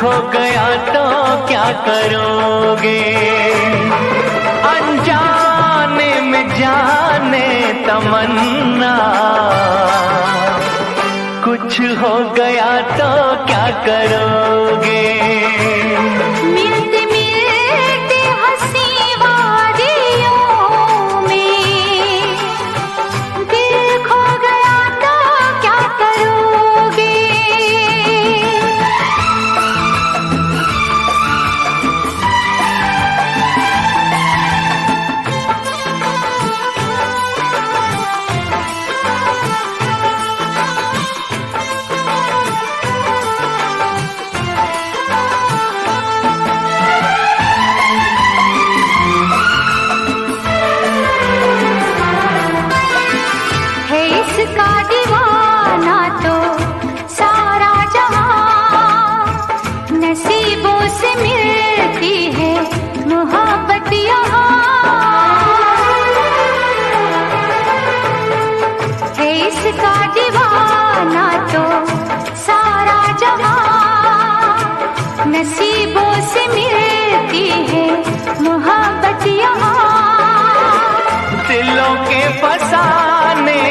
खो गया तो क्या करोगे, अनजाने में जाने तमन्ना, कुछ हो गया तो क्या करोगे। मिलते मिलते हंसी वादियों में दिल खो गया तो क्या करोगे। इसका दीवाना तो सारा जहां, नसीबों से मिलती है मोहब्बत यहाँ। है इसका दीवाना तो सारा जहां, नसीबों से मिलती है मोहब्बत यहाँ। दिलों के फसाने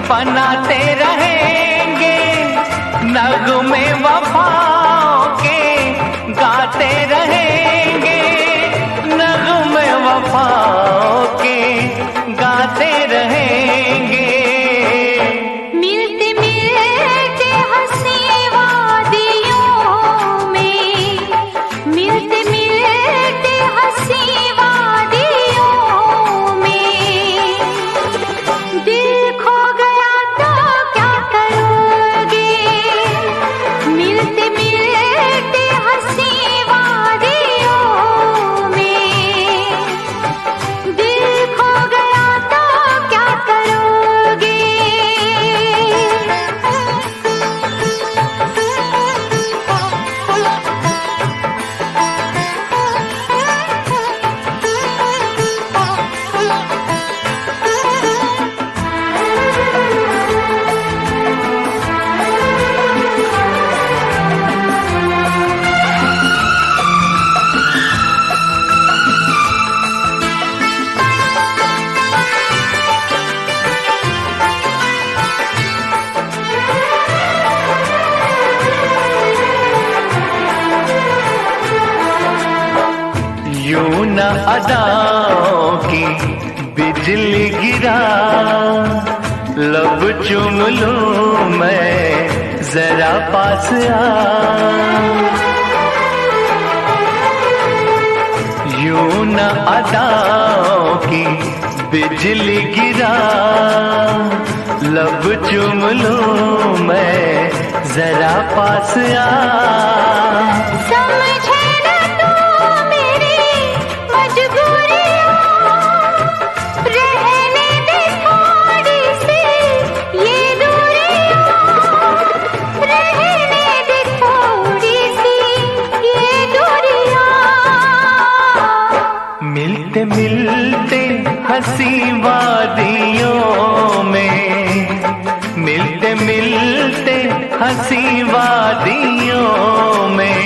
बनाते रहेंगे, नगमे वफाओं के गाते रहेंगे, नगमे वफाओं के गाते रहेंगे। मिलते मिलते हंसी वादियों में, मिलते मिलते हंसी वादियों में दिल खो गया तो क्या करोगे। मिलते मिलते हंसी वादियों में दिल खो गया तो क्या करोगे। यूं न अदाओं की बिजली गिरा, लब चूम लूं मैं जरा पास आ। यूं न अदाओं की बिजली गिरा, लब चूम लूं मैं जरा पास आ। समझे न तू मेरी मजबूरियां, रहने दे थोड़ी सी ये दूरियां, रहने दे थोड़ी सी ये दूरियां। मिलते मिलते हंसी वादियों में, मिलते मिलते हंसी वादियों में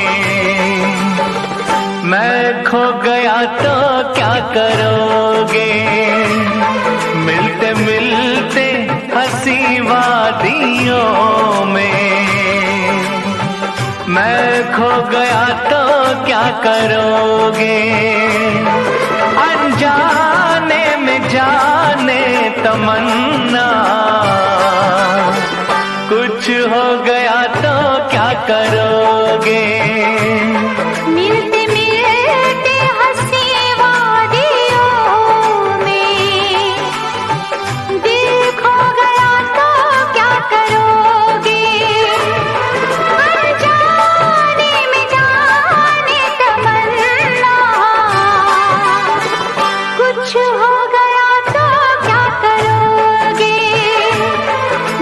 मैं खो गया तो क्या करोगे। मिलते मिलते हंसी वादियों में मैं खो गया तो क्या करोगे। अनजाने में जाने तमन्ना, कुछ हो गया तो क्या करोगे। मिलते मिलते हंसी वादियों में दिल खो गया तो क्या करोगे। अनजाने में जाने तमन्ना, कुछ हो गया तो क्या करोगे।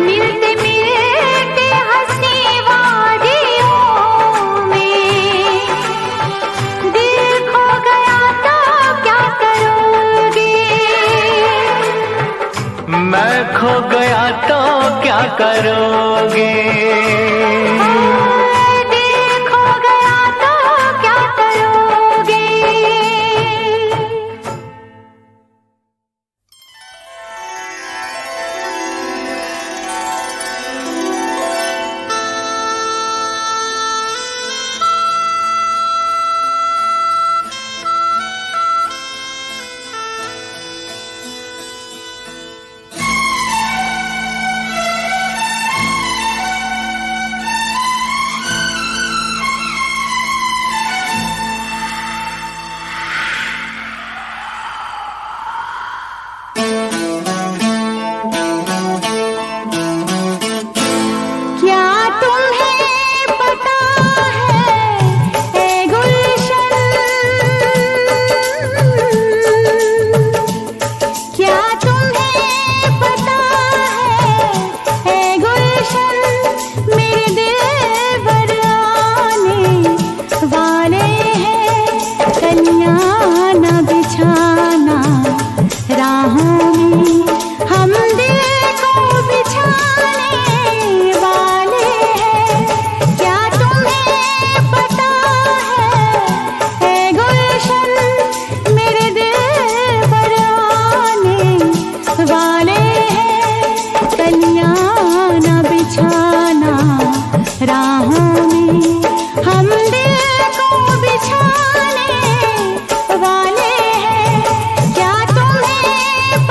मिलते मिलते हंसी वादियों में दिल खो गया तो क्या करोगे। मैं खो गया तो क्या करोगे। दिल खो गया राहों में हम दिल को बिछाने वाले हैं। क्या तुम्हें पता है गुलशन मेरे दिल पर आने वाले हैं। कलियां न बिछाना राहों में हम दिल को बिछाने वाले हैं। क्या तुम्हें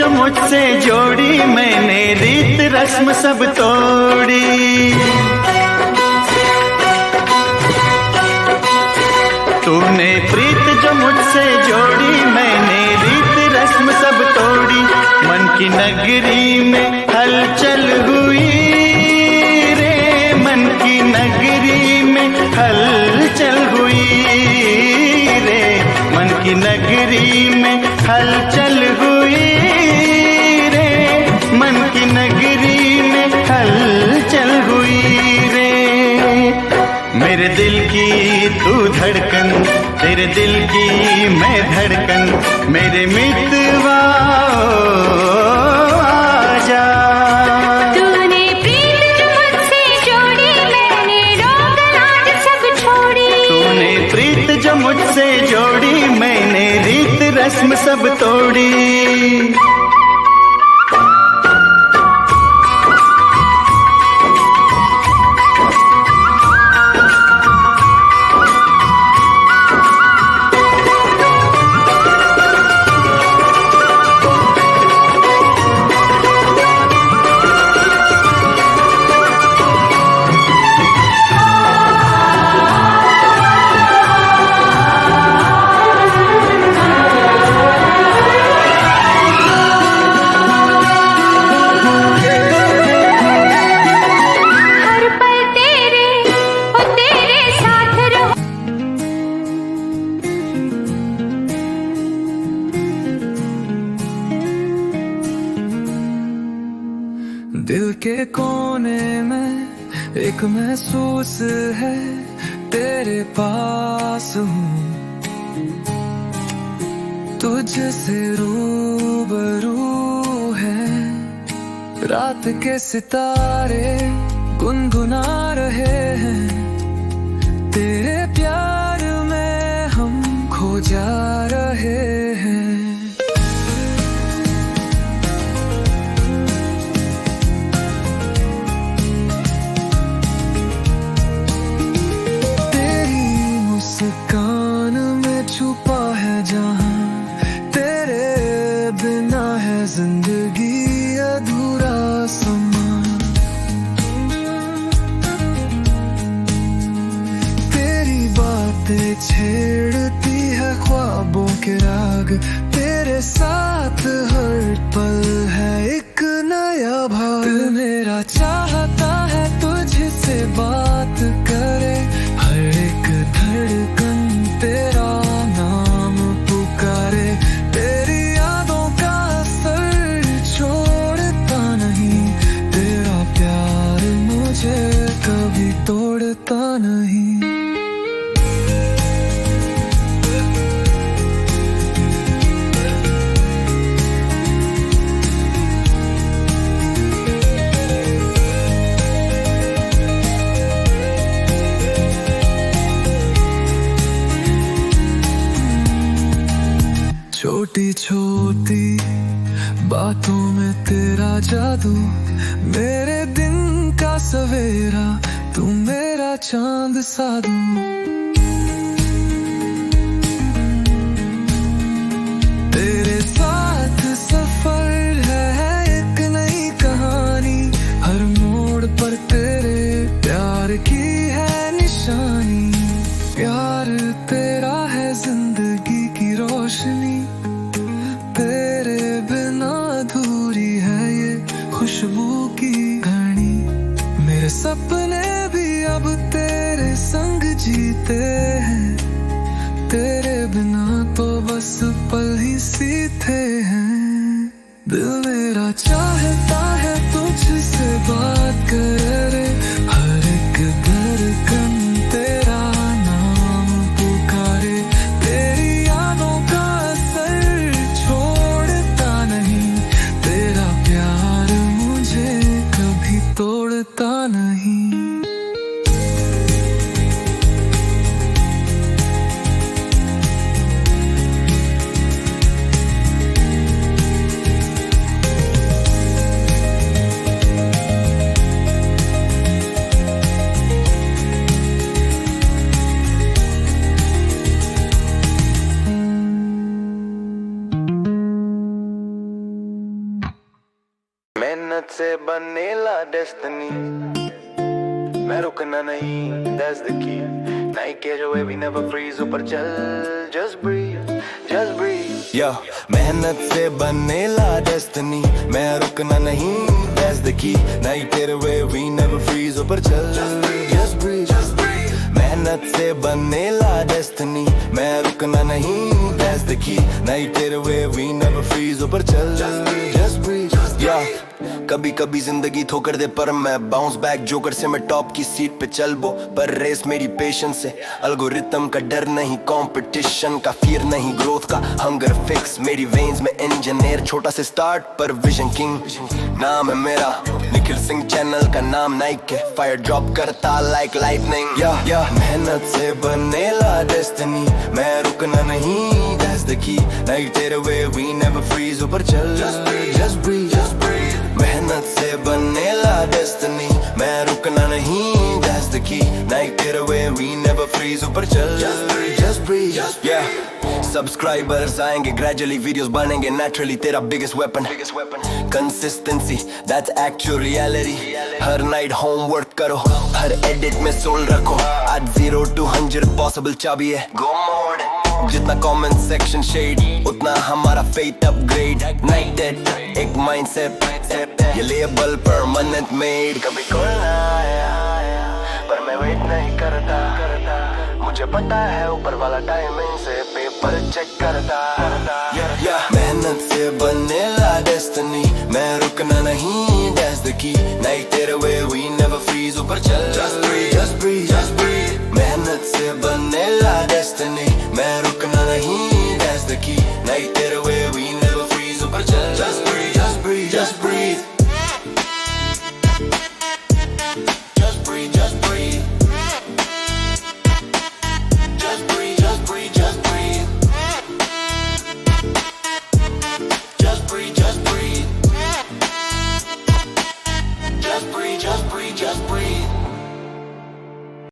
जो मुझसे जोड़ी, मैंने रीत रस्म सब तोड़ी। तूने प्रीत जो मुझसे जोड़ी, मैंने रीत रस्म सब तोड़ी। मन की नगरी में हलचल हुई रे, मन की नगरी में हलचल हुई रे, मन की नगरी में हलचल हुई रे, मन की नगरी में हलचल हुई रे। मेरे दिल की तू धड़कन, तेरे दिल की मैं धड़कन, मेरे मितवा आजा। तूने प्रीत जो मुझसे जोड़ी, मैंने रोग लाज सब छोड़ी। तूने प्रीत जो मुझसे जोड़ी, मैंने रीत रस्म सब तोड़ी। दिल के कोने में एक महसूस है, तेरे पास हूँ, तुझसे रूबरू है। रात के सितारे गुनगुना रहे हैं, तेरे प्यार में हम खो जा रहे हैं। मुस्कान में छुपा है जहां, तेरे बिना है जिंदगी अधूरा समा। तेरी बातें छेड़ती है ख्वाबों के राग, तेरे साथ हर पल है एक नया भाग। दिल मेरा चाहता है तुझसे बात करे, हर एक धड़कन तेरा नाम पुकारे। तेरी यादों का असर छोड़ता नहीं, तेरा प्यार मुझे कभी तोड़ता नहीं। छोटी छोटी बातों में तेरा जादू, मेरे दिन का सवेरा तू मेरा चांद साधू। तेरे साथ सफर है एक नई कहानी, हर मोड़ पर तेरे प्यार की है निशानी। प्यार तेरा है जिंदगी की रोशनी, तेरे बिना अधूरी है ये खुशबू की घड़ी। मेरे सपने भी अब तेरे संग जीते हैं, तेरे बिना तो बस पल ही सीते हैं। दिल मेरा चाहता है तुझसे बात करे, हर एक धड़कन तेरा नाम पुकारे। तेरी यादों का असर छोड़ता नहीं, तेरा प्यार मुझे कभी तोड़ता नहीं। मेहनत से बनेला डेस्टिनी, मैं रुकना नहीं, that's the key. Night get away, we never freeze, ऊपर चल, just breathe, just breathe. Yo, मेहनत से बनेला डेस्टिनी, मैं रुकना नहीं, that's the key. Night get away, we never freeze, ऊपर चल, just breathe, just breathe. मेहनत से बनेला डेस्टिनी, मैं रुकना नहीं, that's the key. Night get away, we never freeze, ऊपर चल, just breathe, yeah. कभी कभी जिंदगी ठोकर दे पर मैं बाउंस बैक, जोकर से मैं टॉप की सीट पे चल बो, पर रेस मेरी पेशेंस से, एल्गोरिथम का डर नहीं, कंपटीशन का फियर नहीं, ग्रोथ का हंगर फिक्स मेरी वेन्स में, इंजीनियर छोटा से स्टार्ट पर विजन किंग, नाम है मेरा निखिल सिंह, चैनल का नाम नाइक है, फायर ड्रॉप करता लाइक लाइटनिंग, या मेहनत से बनेला डेस्टिनी, मैं रुकना नहीं, that's the key. Night get away, we never freeze, ऊपर चल, just breathe, just breathe. मेहनत से बनेला डेस्टिनी, मैं रुकना नहीं, that's the key. Night get away, we never freeze, ऊपर चल, just breathe, yeah. Subscribers आएंगे gradually, videos बनेंगे naturally, तेरा biggest weapon, consistency, that's actual reality. Her night homework करो, हर edit में soul रखो, आज 0 to 100 possible चाबी है, go mode. जितना comment section shade, उतना हमारा faith upgrade. Night dead, एक mindset, ये label permanent made. कभी कोई ना आया, पर मैं wait नहीं करता, मुझे पता है ऊपर वाला टाइमिंग से पेपर चेक करता, मेहनत से बनेला डेस्टिनी, मैं रुकना नहीं, that's the key. Night get away, we never freeze, ऊपर चल,